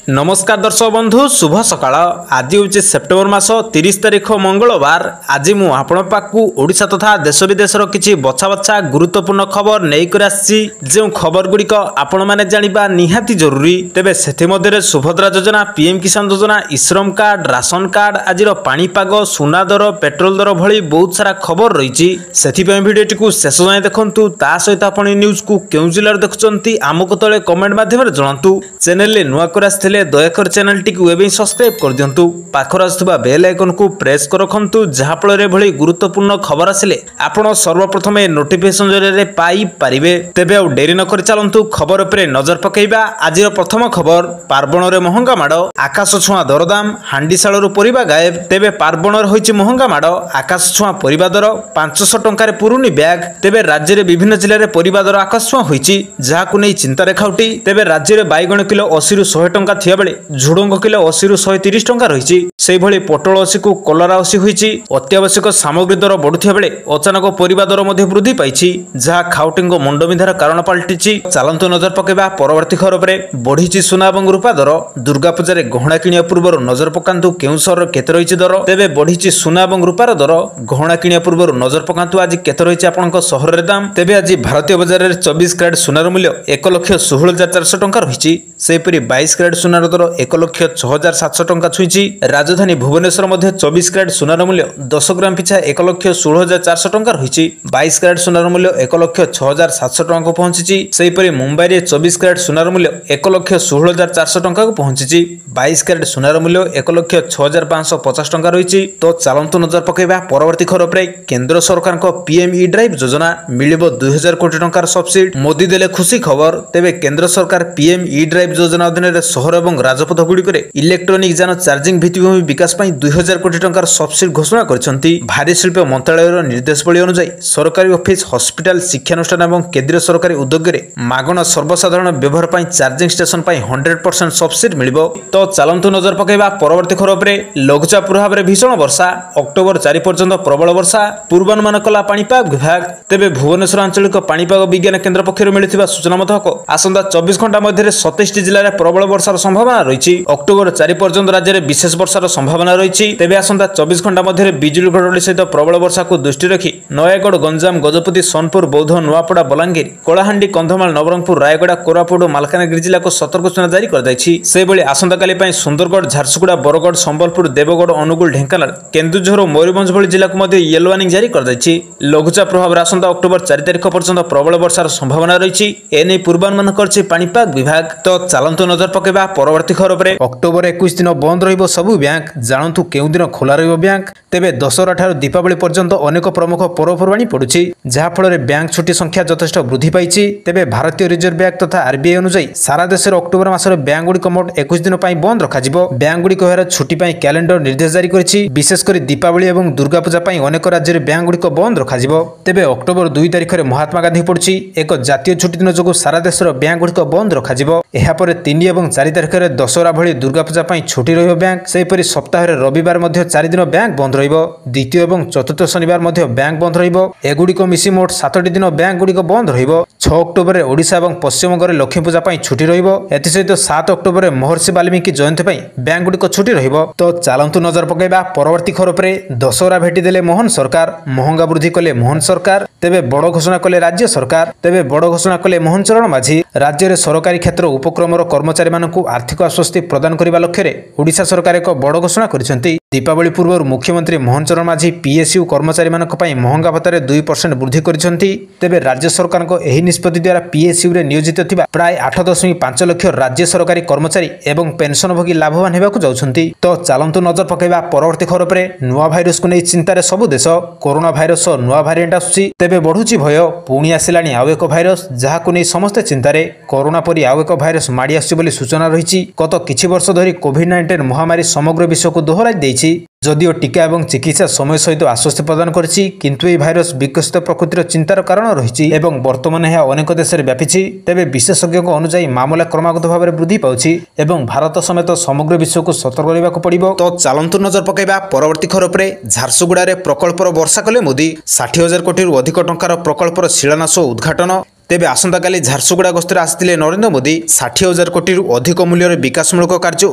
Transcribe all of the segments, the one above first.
नमस्कार दर्शक बंधु शुभ सकाळ आज हूँ सेप्टेम्बर मास 30 तारिख मंगलवार। आज मु आपण पाखु ओडिशा तथा देश विदेशर किछि बछा बछा गुरुत्वपूर्ण खबर नैकर आसी जो खबर गुड़िक आपण माने जानिबा निहाती जरूरी। तेबे सेथि मध्यरे सुभद्रा योजना, पीएम किसान योजना, इश्रम कार्ड, राशन कार्ड, आजिर पाणीपाग, सुना दर, पेट्रोल दर भली बहुत सारा खबर रही। सेथिपई भिडियोटी को शेष जाए देखंतु। ता सहित आपण न्यूज को केउ जिल्लार देखुचंती आमको तळे कमेंट माध्यम जणातु। चैनल ले नुआ कर आस्थिले दयाकर चैनल टी को एबे सब्सक्राइब कर दियंतु। पाखर आसुवा बेल आइकन को प्रेस कर रखंतु जहा फଳରେ भली गुरुत्वपूर्ण खबर आसिले आपण सर्वप्रथमे नोटिफिकेशन जरिए पाई पारिबे। तेबे आ डेरी न कर चलंतु खबर उपरे नजर पकेइबा। आजिर प्रथम खबर पार्बण रे महंगा माड़, आकाश छुआ दरदाम, हांडीशालरू परिबा गायब। तेबे पार्बण रे होइछि महंगा माड़, आकाश छुआ परिबा दर 500 टंका पुरुनी बैग। तेबे राज्य रे विभिन्न जिल्ला रे परिबा दर आकाश छुआ होइछि जाहाकु नै चिंता रेखाउटी। तेबे राज्य रे बाइगण किलो 80 रु 100 टंका थिया बेले झुडंग किलो 80 रु 130 टंका रहिछि। सेहि भली पोटल 80 को कलरा 80 होइछि। अत्यावश्यक सामग्री दर बढ़ुथिया बेले अचानक परिबा दर मध्ये वृद्धि पाइछि जहा खाउटिंग मुंडबिंधार कारण पलटिछि। चालंतु नजर पकेबा परवर्ती खबर उपरे। बढ़िछि सुना एवं रूपा दर। दुर्गा पूजा रे गहना किनिया पूर्व नजर पकांतु केउ शहर केते रहिछि दर। तेबे बढ़िछि सुना एवं रूपार दर। गहना किनिया पूर्व नजर पकांतु आज केते रहिछि आपनक शहर रे दाम। तेबे आज भारतीय बाजार रे 24 कैरेट सुनार मूल्य 1,16,400 टंका रहिछि। सेहिपरि 22 कैरेट सुनार दर 1,06,700 टंका छुईछि। राजधानी भुवनेश्वर मध्ये 24 कैरेट सुनार मूल्य 10 ग्राम पिछा 1,16,400 टंका रहिछि। 22 कैरेट सुनार मूल्य 1,06,700 टंका को पहुंचिछि। सेहिपरि मुंबई रे 24 कैरेट सुनार मूल्य 1,16,400 टंका को पहुंचिछि। 22 कैरेट सुनार मूल्य 1,06,550 टंका रहिछि। तो चालंतु नजर पकेबा परवर्ती खबर उपरे। केंद्र सरकार को पीएम ई ड्राइव योजना मिलिबो 2000 कोटी टंकार सब्सिडी। मोदी देले खुशी खबर। तेबे केंद्र सरकार पीएम ई ड्राइव योजना अधीन रे शहर एवं राजपथ गुड़िक इलेक्ट्रोनिक जान चार्जिंग भित्तिभूमि विकास ପାଇଁ 2000 कोटी टंकार सब्सिडी घोषणा करछंती। भारी शिल्प मंत्रालयर निर्देशावली अनुसार सरकारी ऑफिस, हॉस्पिटल, शिक्षानुष्ठान एवं केंद्रीय सरकारी उद्योग रे मागणा सर्वसाधारण व्यवहार ପାଇଁ चार्जिंग स्टेशन ପାଇଁ 100% सब्सिडी मिलिबो। तो चालंतु नजर पकेबा परवर्ती खबर उपरे। लघुचाप प्रभाव रे भीषण वर्षा, अक्टोबर 4 पर्यंत प्रबल वर्षा पूर्वानुमान कला पाणीपाग विभाग। तेबे भुवनेश्वर आंचलिक पाणीपाग विज्ञान केंद्र पक्षरु मिलिथिबा सूचना मुताबिक आसंता 24 घंटा मध्ये 27 जिल्ला रे प्रबल वर्षार संभावना रहिछि। अक्टोबर 4 पर्यंत राज्य रे विशेष वर्षार संभावना रहिछि। तेबे आसंता 24 घंटा मध्ये बिजुली घड़घड़ी सहित प्रबल वर्षा को दृष्टि रखी नयागढ़, गंजाम, गजपति, सोनपुर, बौद्ध, नुआपड़ा, बलांगीर, कलाहांडी, कंधमाल, नवरंगपुर, रायगड़ा, कोरापुट और मालकानगिरी जिला को सतर्क सूचना जारी कर दैछि। से बेले आसंता काली पई सुंदरगढ़, झारसुगुड़ा, बरगढ़, संबलपुर, देवगढ़, अनुगुल, ढेंकानाल, केन्दुझर और मयूरभंज भली जिला को मध्ये येलो वार्निंग जारी कर दैछि। लघुचाप प्रभाव रे आसंता अक्टोबर 4 तारिख पर्यंत प्रबल वर्षार संभावना रहिछि। एने पूर्वानुमान करछि पाणीपाग विभाग। तो चालंतु नजर पकेबा परवर्ती खबर उपरे। अक्टोबर 21 दिन बंद रहिबो सबु बैंक। जानतु केउ दिन खोला रहिबो बैंक। तेबे दशहरा ठार दीपावली पर्यंत अनेक प्रमुख पर्वपर्वाणी पड़ुछि जहा फଳରେ बैंक छुट्टी संख्या यथेष्ट वृद्धि पाइछि। तेबे भारतीय रिजर्व बैंक तथा आरबीआई अनुसार सारा देश रे अक्टोबर मासरे बैंक गुडी मोट 21 दिन पई बंद रखा जिवो। बैंक गुडी कहर छुट्टी पई कैलेंडर निर्देश जारी करिछि। विशेष करी दीपावली एवं दुर्गा पूजा पई अनेक राज्य रे बैंक गुडी बंद रखा जिवो। तेबे अक्टोबर 2 तारिख रे महात्मा गांधी पड़ुछि एक जातीय छुट्टी दिन जोगु सारा देश रे बैंक गुडी बंद रखा जिवो। एहा परे 3 एवं 4 तारिख रे दशहरा भली दुर्गा पूजा पई छुट्टी रहिबो बैंक। सेहिपरि सप्ताह रे रविवार मध्ये 4 दिन बैंक बंद रहिबो। द्वितीय एवं चतुर्थ शनिवार मध्ये बैंक बंद रहिबो। एगुडी मिसी मोट 7 दिन बैंक गुडी बंद रहिबो। 6 अक्टोबर रे ओडिशा एवं पश्चिम बंग रे लक्ष्मी पूजा पई छुट्टी रहिबो। एथि सहित 7 अक्टोबर रे महर्षि वाल्मीकि जयंती पई बैंक गुडी छुट्टी रहिबो। तो चालंतु नजर पकेबा परवर्ती खबर उपरे। दशहरा भेटी देले मोहन सरकार, महंगा वृद्धि कले मोहन सरकार। तेबे बड़ घोषणा कले राज्य सरकार। तेबे बड़ घोषणा कले मोहन चरण माझी। राज्य रे सरकारी क्षेत्र उपक्रमर कर्मचारी मानकु आर्थिक आश्वस्ति प्रदान करिबा लक्ष्य रे ओडिशा सरकार एक बड़ घोषणा करिसेंती। दीपावली पूर्व मुख्यमंत्री मोहन चरण माझी पीएसयू कर्मचारी मानक पई महंगा भत्ता रे 2% वृद्धि करिसेंती। तेबे राज्य सरकार को एही निष्पत्ति द्वारा पीएसयू रे नियोजित थिबा प्राय 8.5 लाख राज्य सरकारी कर्मचारी एवं पेंशनभोगी लाभवान हेबाकु जाउछंती। तो चालंतु नजर पकेबा परवर्ती खबर उपरे। नुआ भाइरस को नै चिंता रे सबु देश। कोरोना भाइरस नुआ भारिएंट आसुची। तेबे बढ़ुची भय। पुणी आसिलानी आउ एक भाइरस जाहाकु नै समस्त चिंता रे। कोरोना परि आउ एक भाइरस माडी आसुची बोली सूचना रहिछि। गत किछि वर्ष धरि कोविड-19 महामारी समग्र विश्व को दोहराई दैछि। जदिओ टीका एवं चिकित्सा समय सहित आश्वस्ति प्रदान करिछि किंतु ए भाइरस विकसित प्रकृतिर चिंतार कारण रहिछि एवं वर्तमान यह अनेक देश में व्यापिछि। तेबे विशेषज्ञ अनुसार मामला क्रमागत भाव में वृद्धि पाउछि एवं भारत समेत समग्र विश्व को सतर्क रहबाक पड़िबो। तो चालंतु नजर पकेबा परवर्ती खबर उपरे। झारसुगुड़ा रे प्रकल्पर वर्षा कले मोदी। 60,000 कोटी अधिक टंकार प्रकल्पर शिलान्यास उद्घाटन। ତେବେ ଆସନ୍ତାକାଲି ଝାରସୁଗୁଡ଼ା ଗସ୍ତରେ ଆସିଥିଲେ ନରେନ୍ଦ୍ର ମୋଦି 60,000 କୋଟିରୁ ଅଧିକ ମୂଲ୍ୟର ବିକାଶମୂଳକ କାର୍ଯ୍ୟ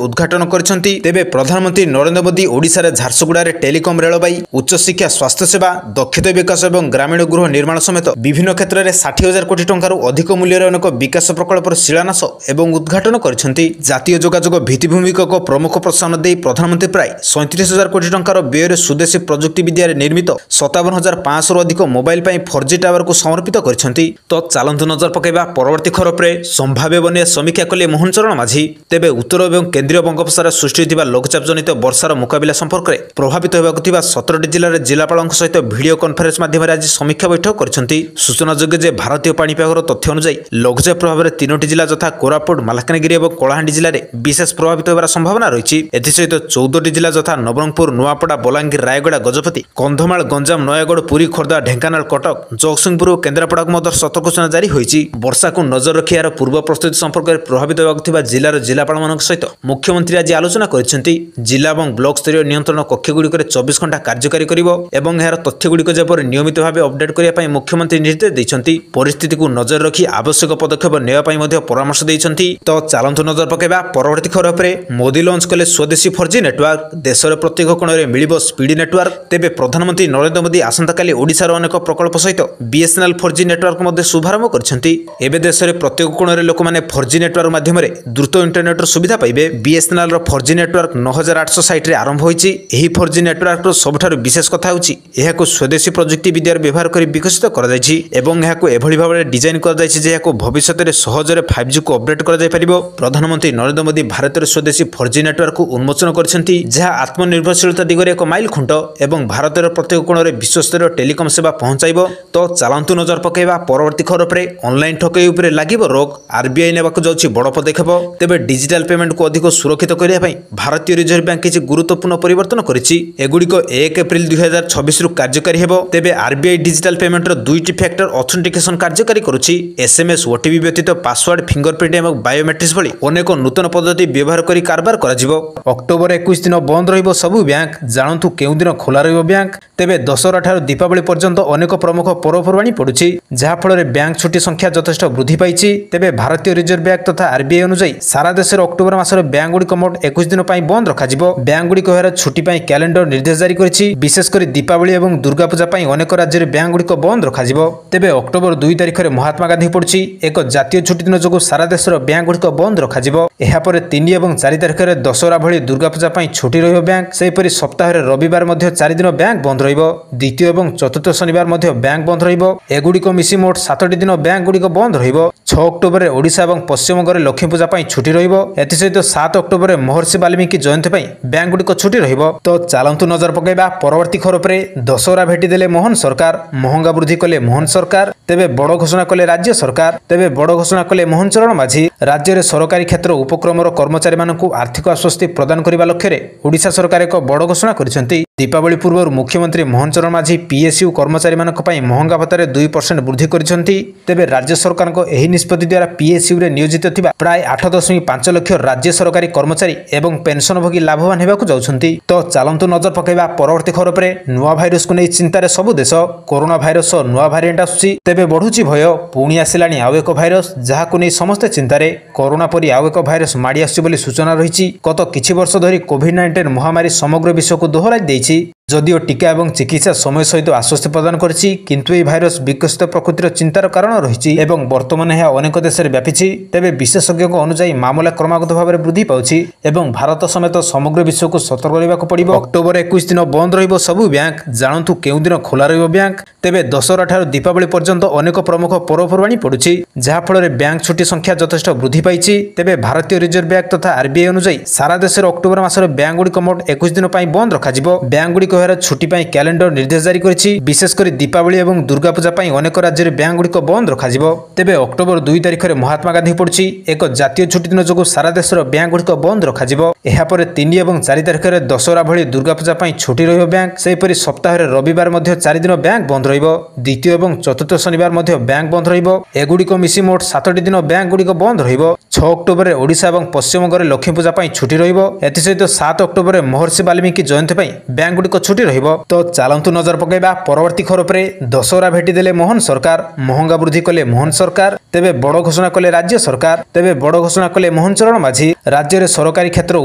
ଉଦ୍ଘାଟନ କରିଛନ୍ତି। ତେବେ ପ୍ରଧାନମନ୍ତ୍ରୀ ନରେନ୍ଦ୍ର ମୋଦି ଓଡ଼ିଶାରେ ଝାରସୁଗୁଡ଼ାରେ ଟେଲିକମ୍, ରେଳବାଇ, ଉଚ୍ଚଶିକ୍ଷା, ସ୍ୱାସ୍ଥ୍ୟସେବା, ଦକ୍ଷତା ବିକାଶ ଏବଂ ଗ୍ରାମୀଣ ଗୃହ ନିର୍ମାଣ ସମେତ ବିଭିନ୍ନ କ୍ଷେତ୍ରରେ 60,000 କୋଟି ଟଙ୍କାରୁ ଅଧିକ ମୂଲ୍ୟର ଅନେକ ବିକାଶ ପ୍ରକଳ୍ପର ଶିଳାନ୍ୟାସ ଏବଂ ଉଦ୍ଘାଟନ କରିଛନ୍ତି। ଜାତୀୟ ଯୋଗାଯୋଗ ଭିତ୍ତିଭୂମିକୁ ଏକ ପ୍ରମୁଖ ପ୍ରୋତ୍ସାହନ ଦେଇ ପ୍ରଧାନମନ୍ତ୍ରୀ ପ୍ରାୟ 37,000 କୋଟି ଟଙ୍କାର ବ୍ୟୟରେ ସ୍ୱଦେଶୀ ପ୍ରଯୁକ୍ତି ବିଦ୍ୟାରେ ନିର୍ମିତ 57,500ରୁ ଅଧିକ ମୋବାଇଲ ପାଇଁ 4G ଟାୱାରକୁ ସମର୍ପିତ କରିଛନ୍ତି। ତ ଚାଲନ୍ତୁ ନଜର ପକାଇବା ପରବର୍ତ୍ତୀ ଖବର ଉପରେ। ସମ୍ଭାବ୍ୟ ବନ୍ୟା ସମୀକ୍ଷା କଲେ ମୋହନ ଚରଣ ମାଝୀ। ତେବେ ଉତ୍ତର ଏବଂ କେନ୍ଦ୍ରୀୟ ବଙ୍ଗୋପସାଗରରେ ସୃଷ୍ଟି ହୋଇଥିବା ଲଘୁଚାପ ଜନିତ ବର୍ଷାର ମୁକାବିଲା ସମ୍ପର୍କରେ ପ୍ରଭାବିତ ହେବାକୁ ଥିବା 17ଟି ଜିଲ୍ଲାରେ ଜିଲ୍ଲାପାଳଙ୍କ ସହିତ ଭିଡ଼ିଓ କନଫରେନ୍ସ ମାଧ୍ୟମରେ ଆଜି ସମୀକ୍ଷା ବୈଠକ କରିଛନ୍ତି। ସୂଚନାଯୋଗ୍ୟ ଯେ ଭାରତୀୟ ପାଣିପାଗର ତଥ୍ୟ ଅନୁଯାୟୀ ଲଘୁଚାପ ପ୍ରଭାବରେ 3ଟି ଜିଲ୍ଲା ଯଥା କୋରାପୁଟ, ମାଲକାନଗିରି ଏବଂ କଳାହାଣ୍ଡି ଜିଲ୍ଲାରେ ବିଶେଷ ପ୍ରଭାବିତ ହେବାର ସମ୍ଭାବନା ରହିଛି। ଏଥିସହିତ 14ଟି ଜିଲ୍ଲା ଯଥା ନବରଙ୍ଗପୁର, ନୂଆପଡ଼ା, ବଲାଙ୍ଗୀର, ରାୟଗଡ଼ା, ଗଜପତି, କନ୍ଧମାଳ, ଗଞ୍ଜାମ, ନୟାଗଡ଼, ପୁରୀ, ଖୋର୍ଦ୍ଧା, ଢେଙ୍କାନାଳ, କଟକ, ଜଗତସିଂହପୁର ଓ କେନ୍ଦ୍ରାପଡ଼ାକୁ ମଧ୍ୟ ସତର୍କ ସୂଚନା ଜାରି ହୋଇଛି। ବର୍ଷାକୁ ନଜର ରଖି ଏହାର ପୂର୍ବ ପ୍ରସ୍ତୁତି ସମ୍ପର୍କରେ ପ୍ରଭାବିତ ହେବାକୁ ଥିବା ଜିଲ୍ଲାର ଜିଲ୍ଲାପାଳମାନଙ୍କ ସହିତ ମୁଖ୍ୟମନ୍ତ୍ରୀ ଆଜି ଆଲୋଚନା କରିଛନ୍ତି। ଜିଲ୍ଲା ଏବଂ ବ୍ଲକ ସ୍ତରୀୟ ନିୟନ୍ତ୍ରଣ କକ୍ଷଗୁଡ଼ିକରେ 24 ଘଣ୍ଟା କାର୍ଯ୍ୟକାରୀ କରିବ ଏବଂ ଏହାର ତଥ୍ୟଗୁଡ଼ିକ ଯେପରି ନିୟମିତ ଭାବେ ଅପଡେଟ୍ କରିବା ପାଇଁ ମୁଖ୍ୟମନ୍ତ୍ରୀ ନିର୍ଦ୍ଦେଶ ଦେଇଛନ୍ତି। ପରିସ୍ଥିତିକୁ ନଜର ରଖି ଆବଶ୍ୟକ ପଦକ୍ଷେପ ନେବା ପାଇଁ ମଧ୍ୟ ପରାମର୍ଶ ଦେଇଛନ୍ତି। ତ ଚାଲନ୍ତୁ ନଜର ପକାଇବା ପରବର୍ତ୍ତୀ ଖବର ଉପରେ। ମୋଦି ଲଞ୍ଚ କଲେ ସ୍ୱଦେଶୀ 4G ନେଟୱାର୍କ। ଦେଶର ପ୍ରତ୍ୟେକ କୋଣରେ ମିଳିବ ସ୍ପିଡ୍ ନେଟୱାର୍କ। ତେବେ ପ୍ରଧାନମନ୍ତ୍ରୀ ନରେନ୍ଦ୍ର ମୋଦି ଆସନ୍ତାକାଲି ଓଡ଼ିଶାର ଅନେକ ପ୍ରକଳ୍ପ ସହିତ BSNL 4G ନେଟୱାର୍କ ମଧ୍ୟ ଶୁଭାରମ୍ଭ କରିଛନ୍ତି। ଏବେ ଦେଶରେ ପ୍ରତ୍ୟେକ କୋଣରେ ଲୋକମାନେ 4G ନେଟୱାର୍କ ମାଧ୍ୟମରେ ଦ୍ରୁତ ଇଣ୍ଟରନେଟ୍ର ସୁବିଧା ପାଇବେ। BSNLର 4G ନେଟୱାର୍କ 9,800 ସାଇଟ୍ରେ ଆରମ୍ଭ ହୋଇଛି। ଏହି 4G ନେଟୱାର୍କର ସବୁଠାରୁ ବିଶେଷ କଥା ହେଉଛି ଏହାକୁ ସ୍ୱଦେଶୀ ପ୍ରଯୁକ୍ତି ବିଦ୍ୟାର ବ୍ୟବହାର କରି ବିକଶିତ କରାଯାଇଛି ଏବଂ ଏହାକୁ ଏଭଳି ଭାବରେ ଡିଜାଇନ୍ କରାଯାଇଛି ଯେ ଏହାକୁ ଭବିଷ୍ୟତରେ ସହଜରେ 5Gକୁ ଅପଡେଟ୍ କରାଯାଇପାରିବ। ପ୍ରଧାନମନ୍ତ୍ରୀ ନରେନ୍ଦ୍ର ମୋଦି ଭାରତରେ ସ୍ୱଦେଶୀ 4G ନେଟୱାର୍କକୁ ଉନ୍ମୋଚନ କରିଛନ୍ତି, ଯାହା ଆତ୍ମନିର୍ଭରଶୀଳତା ଦିଗରେ ଏକ ମାଇଲ ଖୁଣ୍ଟ ଏବଂ ଭାରତର ପ୍ରତ୍ୟେକ କୋଣରେ ବିଶ୍ୱସ୍ତରୀୟ ଟେଲିକମ୍ ସେବା ପହଞ୍ଚାଇବ। ତ ଚାଲନ୍ତୁ ନଜର ପକାଇବା ପରବର୍ତ୍ତୀ ଖବର ଉପରେ। ଅନଲାଇନ୍ ଠକେଇ ଉପରେ ଲାଗିବ ରୋକ। RBI ନେବାକୁ ଯାଉଛି ବଡ଼ ପଦକ୍ଷେପ। ତେବେ ଡିଜିଟାଲ ପେମେଣ୍ଟକୁ ଅଧିକ ସୁରକ୍ଷିତ କରିବା ପାଇଁ ଭାରତୀୟ ରିଜର୍ଭ ବ୍ୟାଙ୍କ କିଛି ଗୁରୁତ୍ୱପୂର୍ଣ୍ଣ ପରିବର୍ତ୍ତନ କରିଛି। ଏଗୁଡ଼ିକ 1 ଏପ୍ରିଲ 2026ରୁ କାର୍ଯ୍ୟକାରୀ ହେବ। ତେବେ RBI ଡିଜିଟାଲ ପେମେଣ୍ଟର 2ଟି ଫ୍ୟାକ୍ଟର ଅଥେଣ୍ଟିକେସନ କାର୍ଯ୍ୟକାରୀ କରୁଛି। SMS, OTP ବ୍ୟତୀତ ପାସୱାର୍ଡ, ଫିଙ୍ଗରପ୍ରିଣ୍ଟ ଏବଂ ବାୟୋମେଟ୍ରିକ୍ସ ଭଳି ଅନେକ ନୂତନ ପଦ୍ଧତି ବ୍ୟବହାର କରି କାରବାର କରାଯିବ। ଅକ୍ଟୋବର 21 ଦିନ ବନ୍ଦ ରହିବ ସବୁ ବ୍ୟାଙ୍କ। ଜାଣନ୍ତୁ କେଉଁ ଦିନ ଖୋଲା ରହିବ ବ୍ୟାଙ୍କ। ତେବେ ଦଶହରା ଠାରୁ ଦୀପାବଳି ପର୍ଯ୍ୟନ୍ତ ଅନେକ ପ୍ରମୁଖ ପର୍ବପର୍ବାଣୀ ପଡୁଛି, ଯାହାଫଳରେ ବ୍ୟାଙ୍କ ଛୁଟି ସଂଖ୍ୟା ଯଥେଷ୍ଟ ବୃଦ୍ଧି ପାଇଛି। ତେବେ ଭାରତୀୟ ରିଜର୍ଭ ବ୍ୟାଙ୍କ ତଥା RBI ଅନୁଯାୟୀ ସାରା ଦେଶରେ ଅକ୍ଟୋବର ମାସରେ ବ୍ୟାଙ୍କଗୁଡ଼ିକ ମୋଟ 21 ଦିନ ପାଇଁ ବନ୍ଦ ରଖାଯିବ। ବ୍ୟାଙ୍କଗୁଡ଼ିକ ଏହାର ଛୁଟି ପାଇଁ କ୍ୟାଲେଣ୍ଡର ନିର୍ଦ୍ଦେଶ ଜାରି କରିଛି। ବିଶେଷ କରି ଦୀପାବଳି ଏବଂ ଦୁର୍ଗାପୂଜା ପାଇଁ ଅନେକ ରାଜ୍ୟରେ ବ୍ୟାଙ୍କଗୁଡ଼ିକ ବନ୍ଦ ରଖାଯିବ। ତେବେ ଅକ୍ଟୋବର 2 ତାରିଖରେ ମହାତ୍ମା ଗାନ୍ଧୀ ପଡୁଛି। ଏକ ଜାତୀୟ ଛୁଟି ଦିନ ଯୋଗୁଁ ସାରା ଦେଶର ବ୍ୟାଙ୍କଗୁଡ଼ିକ ବନ୍ଦ ରଖାଯିବ। ଏହାପରେ 3 ଏବଂ 4 ତାରିଖରେ ଦଶହରା ଭଳି ଦୁର୍ଗାପୂଜା ପାଇଁ ଛୁଟି ରହିବ ବ୍ୟାଙ୍କ। ସେହିପରି ସପ୍ତାହରେ ରବିବାର ମଧ୍ୟ 4 ଦିନ ବ୍ୟାଙ୍କ ବନ୍ଦ ରହିବ। ଦ୍ୱିତୀୟ ଏବଂ ଚତୁର୍ଥ ଶନିବାର ମଧ୍ୟ ବ୍ୟାଙ୍କ ବନ୍ଦ ରହିବ। ଏଗୁଡ଼ିକ ମିଶି ମୋଟ 7ଟି ଦିନ ବ୍ୟାଙ୍କଗୁଡ଼ିକ ବନ୍ଦ ରହିବ। 6 ଅକ୍ଟୋବରରେ ଓଡ଼ିଶା ଏବଂ ପଶ୍ଚିମବଙ୍ଗରେ ଲକ୍ଷ୍ମୀ ପୂଜା ପାଇଁ ଛୁଟି ରହିବ। ଏଥିସହିତ 7 ଅକ୍ଟୋବରରେ ମହର୍ଷି ବାଲ୍ମୀକି ଜୟନ୍ତୀ ପାଇଁ ବ୍ୟାଙ୍କଗୁଡ଼ିକ ଛୁଟି ରହିବ। ତ ଚାଲନ୍ତୁ ନଜର ପକାଇବା ପରବର୍ତ୍ତୀ ଖବର ଉପରେ। ଦଶହରା ଭେଟି ଦେଲେ ମୋହନ ସରକାର, ମହଙ୍ଗା ବୃଦ୍ଧି କଲେ ମୋହନ ସରକାର। ତେବେ ବଡ଼ ଘୋଷଣା କଲେ ରାଜ୍ୟ ସରକାର। ତେବେ ବଡ଼ ଘୋଷଣା କଲେ ମୋହନ ଚରଣ ମାଝୀ। ରାଜ୍ୟରେ ସରକାରୀ କ୍ଷେତ୍ର ଉପକ୍ରମର କର୍ମଚାରୀମାନଙ୍କୁ ଆର୍ଥିକ ଆଶ୍ୱସ୍ତି ପ୍ରଦାନ କରିବା ଲକ୍ଷ୍ୟରେ ଓଡ଼ିଶା ସରକାର ଏକ ବଡ଼ ଘୋଷଣା କରିଛନ୍ତି। ଦୀପାବଳି ପୂର୍ବରୁ ମୁଖ୍ୟମନ୍ତ୍ରୀ ମୋହନ ଚରଣ ମାଝୀ PSU କର୍ମଚାରୀମାନଙ୍କ ପାଇଁ ମହଙ୍ଗା ଭତ୍ତାରେ 2% ବୃଦ୍ଧି କରିଛନ୍ତି। ତେବେ ରାଜ୍ୟ ସରକାରଙ୍କ ଏହି ନିଷ୍ପତ୍ତି ଦ୍ୱାରା PSUରେ ନିୟୋଜିତ ଥିବା ପ୍ରାୟ 8.5 ଲକ୍ଷ ରାଜ୍ୟ ସରକାରୀ କର୍ମଚାରୀ ଏବଂ ପେନସନଭୋଗୀ ଲାଭବାନ ହେବାକୁ ଯାଉଛନ୍ତି। ତ ଚାଲନ୍ତୁ ନଜର ପକାଇବା ପରବର୍ତ୍ତୀ ଖବର ଉପରେ। ନୂଆ ଭାଇରସକୁ ନେଇ ଚିନ୍ତାରେ ସବୁ ଦେଶ। କରୋନା ଭାଇରସ ନୂଆ ଭାରିଏଣ୍ଟ ଆସୁଛି, ତେବେ ବଢୁଛି ଭୟ। ପୁଣି ଆସିଲାଣି ଆଉ ଏକ ଭାଇରସ, ଯାହାକୁ ନେଇ ସମସ୍ତେ ଚିନ୍ତାରେ। କରୋନା ପରି ଆଉ ଏକ ଭାଇରସ ମାଡ଼ି ଆସୁଛି ବୋଲି ସୂଚନା ରହିଛି। ଗତ କିଛି ବର୍ଷ ଧରି କୋଭିଡ୍-19 ମହାମାରୀ ସମଗ୍ର ବିଶ୍ୱକୁ ଦୋହରାଇ ଦେଇଛି। ଯଦିଓ ଟିକା ଏବଂ ଚିକିତ୍ସା ସମୟ ସହିତ ଆଶ୍ୱସ୍ତି ପ୍ରଦାନ କରିଛି, କିନ୍ତୁ ଏହି ଭାଇରସ ବିକଶିତ ପ୍ରକୃତିର ଚିନ୍ତାର କାରଣ ରହିଛି ଏବଂ ବର୍ତ୍ତମାନ ଏହା ଅନେକ ଦେଶରେ ବ୍ୟାପିଛି। ତେବେ ବିଶେଷଜ୍ଞଙ୍କ ଅନୁଯାୟୀ ମାମଲା କ୍ରମାଗତ ଭାବରେ ବୃଦ୍ଧି ପାଉଛି ଏବଂ ଭାରତ ସମେତ ସମଗ୍ର ବିଶ୍ୱକୁ ସତର୍କ ରହିବାକୁ ପଡ଼ିବ। ଅକ୍ଟୋବର 21 ଦିନ ବନ୍ଦ ରହିବ ସବୁ ବ୍ୟାଙ୍କ। ଜାଣନ୍ତୁ କେଉଁ ଦିନ ଖୋଲା ରହିବ ବ୍ୟାଙ୍କ। ତେବେ ଦଶହରା ଠାରୁ ଦୀପାବଳି ପର୍ଯ୍ୟନ୍ତ ଅନେକ ପ୍ରମୁଖ ପର୍ବପର୍ବାଣୀ ପଡୁଛି, ଯାହାଫଳରେ ବ୍ୟାଙ୍କ ଛୁଟି ସଂଖ୍ୟା ଯଥେଷ୍ଟ ବୃଦ୍ଧି ପାଇଛି। ତେବେ ଭାରତୀୟ ରିଜର୍ଭ ବ୍ୟାଙ୍କ ତଥା RBI ଅନୁଯାୟୀ ସାରା ଦେଶରେ ଅକ୍ଟୋବର ମାସରେ ବ୍ୟାଙ୍କଗୁଡ଼ିକ ମୋଟ 21 ଦିନ ପାଇଁ ବନ୍ଦ ରଖାଯିବ। ବ୍ୟାଙ୍କଗୁଡ଼ିକ ଏହାର ଛୁଟି ପାଇଁ କ୍ୟାଲେଣ୍ଡର ନିର୍ଦ୍ଦେଶ ଜାରି କରିଛି। ବିଶେଷ କରି ଦୀପାବଳି ଏବଂ ଦୁର୍ଗାପୂଜା ପାଇଁ ଅନେକ ରାଜ୍ୟରେ ବ୍ୟାଙ୍କଗୁଡ଼ିକ ବନ୍ଦ ରଖାଯିବ। ତେବେ ଅକ୍ଟୋବର 2 ତାରିଖରେ ମହାତ୍ମା ଗାନ୍ଧୀ ପଡୁଛି। ଏକ ଜାତୀୟ ଛୁଟି ଦିନ ଯୋଗୁଁ ସାରା ଦେଶର ବ୍ୟାଙ୍କଗୁଡ଼ିକ ବନ୍ଦ ରଖାଯିବ। ଏହାପରେ 3 ଏବଂ 4 ତାରିଖରେ ଦଶହରା ଭଳି ଦୁର୍ଗାପୂଜା ପାଇଁ ଛୁଟି ରହିବ ବ୍ୟାଙ୍କ। ସେହିପରି ସପ୍ତାହରେ ରବିବାର ମଧ୍ୟ 4 ଦିନ ବ୍ୟାଙ୍କ ବନ୍ଦ ରହିବ। ଦ୍ୱିତୀୟ ଏବଂ ଚତୁର୍ଥ ଶନିବାର ମଧ୍ୟ ବ୍ୟାଙ୍କ ବନ୍ଦ ରହିବ। ଏଗୁଡ଼ିକ ମିଶି ମୋଟ 7ଟି ଦିନ ବ୍ୟାଙ୍କଗୁଡ଼ିକ ବନ୍ଦ ରହିବ। 6 ଅକ୍ଟୋବରରେ ଓଡ଼ିଶା ଏବଂ ପଶ୍ଚିମବଙ୍ଗରେ ଲକ୍ଷ୍ମୀ ପୂଜା ପାଇଁ ଛୁଟି ରହିବ। ଏଥିସହିତ 7 ଅକ୍ଟୋବରରେ ମହର୍ଷି ବାଲ୍ମୀକି ଜୟନ୍ତୀ ପାଇଁ ବ୍ୟାଙ୍କଗୁଡ଼ିକ ଛୁଟି ରହିବ। ତ ଚାଲନ୍ତୁ ନଜର ପକାଇବା ପରବର୍ତ୍ତୀ ଖବର ଉପରେ। ଦଶହରା ଭେଟିଦେଲେ ମୋହନ ସରକାର, ମହଙ୍ଗା ବୃଦ୍ଧି କଲେ ମୋହନ ସରକାର, ତେବେ ବଡ଼ ଘୋଷଣା କଲେ ରାଜ୍ୟ ସରକାର, ତେବେ ବଡ଼ ଘୋଷଣା କଲେ ମୋହନ ଚରଣ ମାଝୀ। ରାଜ୍ୟରେ ସରକାରୀ କ୍ଷେତ୍ର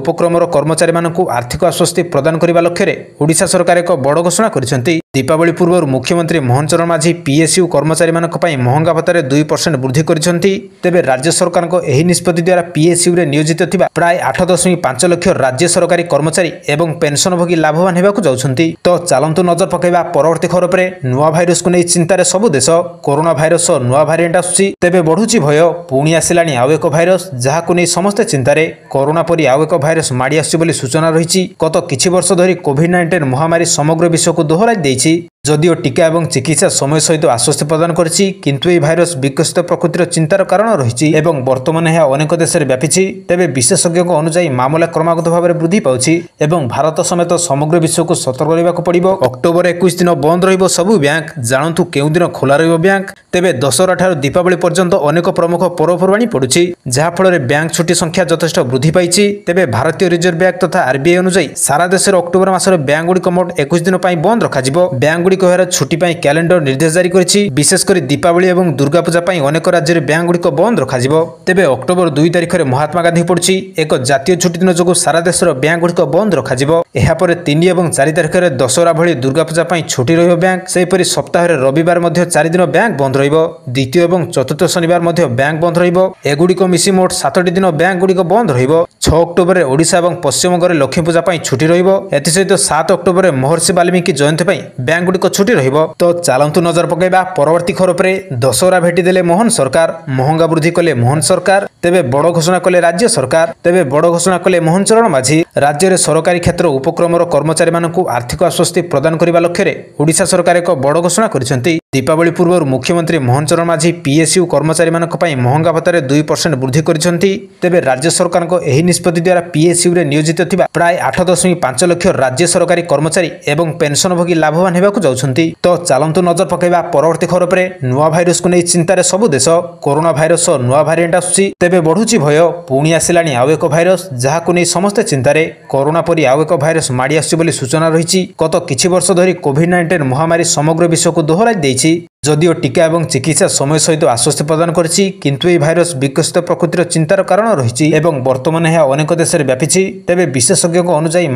ଉପକ୍ରମର କର୍ମଚାରୀମାନଙ୍କୁ ଆର୍ଥିକ ଆଶ୍ୱସ୍ତି ପ୍ରଦାନ କରିବା ଲକ୍ଷ୍ୟରେ ଓଡ଼ିଶା ସରକାର ଏକ ବଡ଼ ଘୋଷଣା କରିଛନ୍ତି। ଦୀପାବଳି ପୂର୍ବରୁ ମୁଖ୍ୟମନ୍ତ୍ରୀ ମୋହନ ଚରଣ ମାଝୀ ପିଏସ୍ୟୁ କର୍ମଚାରୀମାନଙ୍କ ପାଇଁ ମହଙ୍ଗା ଭତ୍ତାରେ 2% ବୃଦ୍ଧି କରିଛନ୍ତି। ତେବେ ରାଜ୍ୟ ସରକାରଙ୍କ ଏହି ନିଷ୍ପତ୍ତି ଦ୍ୱାରା ପିଏସ୍ୟୁରେ ନିୟୋଜିତ ଥିବା ପ୍ରାୟ 8.5 ଲକ୍ଷ ରାଜ୍ୟ ସରକାରୀ କର୍ମଚାରୀ ଏବଂ ପେନ୍ସନଭୋଗୀ ଲାଭବାନ ହେବାକୁ ଯାଉଛନ୍ତି। ତ ଚାଲନ୍ତୁ ନଜର ପକାଇବା ପରବର୍ତ୍ତୀ ଖବର ଉପରେ। ନୂଆ ଭାଇରସକୁ ନେଇ ଚିନ୍ତାରେ ସବୁ ଦେଶ, କରୋନା ଭାଇରସ ନୂଆ ଭାରିଏଣ୍ଟ ଆସୁଛି, ତେବେ ବଢୁଛି ଭୟ, ପୁଣି ଆସିଲାଣି ଆଉ ଏକ ଭାଇରସ ଯାହାକୁ ନେଇ ସମସ୍ତେ ଚିନ୍ତାରେ। କରୋନା ପରି ଆଉ ଏକ ଭାଇରସ ମାଡ଼ି ଆସୁଛି ବୋଲି ସୂଚନା ରହିଛି। ଗତ କିଛି ବର୍ଷ ଧରି କୋଭିଡ୍-19 ମହାମାରୀ ସମଗ୍ର ବିଶ୍ୱକୁ ଦୋହରାଇ ଦେଇଛି। ଯଦିଓ ଟିକା ଏବଂ ଚିକିତ୍ସା ସମୟ ସହିତ ଆଶ୍ୱସ୍ତି ପ୍ରଦାନ କରିଛି, କିନ୍ତୁ ଏହି ଭାଇରସ ବିକଶିତ ପ୍ରକୃତିର ଚିନ୍ତାର କାରଣ ରହିଛି ଏବଂ ବର୍ତ୍ତମାନ ଏହା ଅନେକ ଦେଶରେ ବ୍ୟାପିଛି। ତେବେ ବିଶେଷଜ୍ଞଙ୍କ ଅନୁଯାୟୀ ମାମଲା କ୍ରମାଗତ ଭାବରେ ବୃଦ୍ଧି ପାଉଛି ଏବଂ ଭାରତ ସମେତ ସମଗ୍ର ବିଶ୍ୱକୁ ସତର୍କ ରହିବାକୁ ପଡ଼ିବ। ଅକ୍ଟୋବର 21 ଦିନ ବନ୍ଦ ରହିବ ସବୁ ବ୍ୟାଙ୍କ। ଜାଣନ୍ତୁ କେଉଁ ଦିନ ଖୋଲା ରହିବ ବ୍ୟାଙ୍କ। ତେବେ ଦଶହରା ଠାରୁ ଦୀପାବଳି ପର୍ଯ୍ୟନ୍ତ ଅନେକ ପ୍ରମୁଖ ପର୍ବପର୍ବାଣୀ ପଡୁଛି, ଯାହାଫଳରେ ବ୍ୟାଙ୍କ ଛୁଟି ସଂଖ୍ୟା ଯଥେଷ୍ଟ ବୃଦ୍ଧି ପାଇଛି। ତେବେ ଭାରତୀୟ ରିଜର୍ଭ ବ୍ୟାଙ୍କ ତଥା ଆରବିଆଇ ଅନୁଯାୟୀ ସାରା ଦେଶରେ ଅକ୍ଟୋବର ମାସରେ ବ୍ୟାଙ୍କଗୁଡ଼ିକ ମୋଟ 21 ଦିନ ପାଇଁ ବନ୍ଦ ରଖାଯିବ। ବ୍ୟାଙ୍କଗୁଡ଼ିକ ଏହାର ଛୁଟି ପାଇଁ କ୍ୟାଲେଣ୍ଡର ନିର୍ଦ୍ଦେଶ ଜାରି କରିଛି। ବିଶେଷ କରି ଦୀପାବଳି ଏବଂ ଦୁର୍ଗାପୂଜା ପାଇଁ ଅନେକ ରାଜ୍ୟରେ ବ୍ୟାଙ୍କଗୁଡ଼ିକ ବନ୍ଦ ରଖାଯିବ। ତେବେ ଅକ୍ଟୋବର 2 ତାରିଖରେ ମହାତ୍ମା ଗାନ୍ଧୀ ପଡୁଛି। ଏକ ଜାତୀୟ ଛୁଟି ଦିନ ଯୋଗୁଁ ସାରା ଦେଶର ବ୍ୟାଙ୍କଗୁଡ଼ିକ ବନ୍ଦ ରଖାଯିବ। ଏହାପରେ 3 ଏବଂ 4 ତାରିଖରେ ଦଶହରା ଭଳି ଦୁର୍ଗାପୂଜା ପାଇଁ ଛୁଟି ରହିବ ବ୍ୟାଙ୍କ। ସେହିପରି ସପ୍ତାହରେ ରବିବାର ମଧ୍ୟ 4 ଦିନ ବ୍ୟାଙ୍କ ବନ୍ଦ ରହିବ। ଦ୍ୱିତୀୟ ଏବଂ ଚତୁର୍ଥ ଶନିବାର ମଧ୍ୟ ବ୍ୟାଙ୍କ ବନ୍ଦ ରହିବ। ଏଗୁଡ଼ିକ ମିଶି ମୋଟ 7ଟି ଦିନ ବ୍ୟାଙ୍କଗୁଡ଼ିକ ବନ୍ଦ ରହିବ। 6 ଅକ୍ଟୋବରରେ ଓଡ଼ିଶା ଏବଂ ପଶ୍ଚିମବଙ୍ଗରେ ଲକ୍ଷ୍ମୀ ପୂଜା ପାଇଁ ଛୁଟି ରହିବ। ଏଥିସହିତ 7 ଅକ୍ଟୋବରରେ ମହର୍ଷି ବାଲ୍ମୀକି ଜୟନ୍ତୀ ପାଇଁ ବ୍ୟାଙ୍କଗୁଡ଼ିକ ଛୁଟି ରହିବ। ତ ଚାଲନ୍ତୁ ନଜର ପକାଇବା ପରବର୍ତ୍ତୀ ଖବର ଉପରେ। ଦଶହରା ଭେଟିଦେଲେ ମୋହନ ସରକାର, ମହଙ୍ଗା ବୃଦ୍ଧି କଲେ ମୋହନ ସରକାର, ତେବେ ବଡ଼ ଘୋଷଣା କଲେ ରାଜ୍ୟ ସରକାର, ତେବେ ବଡ଼ ଘୋଷଣା କଲେ ମୋହନ ଚରଣ ମାଝୀ। ରାଜ୍ୟରେ ସରକାରୀ କ୍ଷେତ୍ର ଉପକ୍ରମର କର୍ମଚାରୀମାନଙ୍କୁ ଆର୍ଥିକ ଆଶ୍ୱସ୍ତି ପ୍ରଦାନ କରିବା ଲକ୍ଷ୍ୟରେ ଓଡ଼ିଶା ସରକାର ଏକ ବଡ଼ ଘୋଷଣା କରିଛନ୍ତି। ଦୀପାବଳି ପୂର୍ବରୁ ମୁଖ୍ୟମନ୍ତ୍ରୀ ମୋହନ ଚରଣ ମାଝୀ ପିଏସ୍ୟୁ କର୍ମଚାରୀମାନଙ୍କ ପାଇଁ ମହଙ୍ଗା ଭତ୍ତାରେ 2% ବୃଦ୍ଧି କରିଛନ୍ତି। ତେବେ ରାଜ୍ୟ ସରକାରଙ୍କ ଏହି ନିଷ୍ପତ୍ତି ଦ୍ୱାରା ପିଏସ୍ୟୁରେ ନିୟୋଜିତ ଥିବା ପ୍ରାୟ 8.5 ଲକ୍ଷ ରାଜ୍ୟ ସରକାରୀ କର୍ମଚାରୀ ଏବଂ ପେନ୍ସନଭୋଗୀ ଲାଭବାନ ହେବାକୁ ଯାଉଛନ୍ତି। ତ ଚାଲନ୍ତୁ ନଜର ପକାଇବା ପରବର୍ତ୍ତୀ ଖବର ଉପରେ। ନୂଆ ଭାଇରସକୁ ନେଇ ଚିନ୍ତାରେ ସବୁ ଦେଶ, କରୋନା ଭାଇରସ ନୂଆ ଭାରିଏଣ୍ଟ ଆସୁଛି, ତେବେ ବଢୁଛି ଭୟ, ପୁଣି ଆସିଲାଣି ଆଉ ଏକ ଭାଇରସ ଯାହାକୁ ନେଇ ସମସ୍ତେ ଚିନ୍ତାରେ। କରୋନା ପରି ଆଉ ଏକ ଭାଇରସ ମାଡ଼ି ଆସୁଛି ବୋଲି ସୂଚନା ରହିଛି। ଗତ କିଛି ବର୍ଷ ଧରି କୋଭିଡ୍-19 ମହାମାରୀ ସମଗ୍ର ବିଶ୍ୱକୁ ଦୋହରାଇ ଦେଇଛି। ଯଦିଓ ଟିକା ଏବଂ ଚିକିତ୍ସା ସମୟ ସହିତ ଆଶ୍ୱସ୍ତି ପ୍ରଦାନ କରିଛି, କିନ୍ତୁ ଏହି ଭାଇରସ ବିକଶିତ ପ୍ରକୃତିର ଚିନ୍ତାର କାରଣ ରହିଛି ଏବଂ ବର୍ତ୍ତମାନ ଏହା ଅନେକ ଦେଶରେ ବ୍ୟାପିଛି। ତେବେ ବିଶେଷଜ୍ଞଙ୍କ ଅନୁଯାୟୀ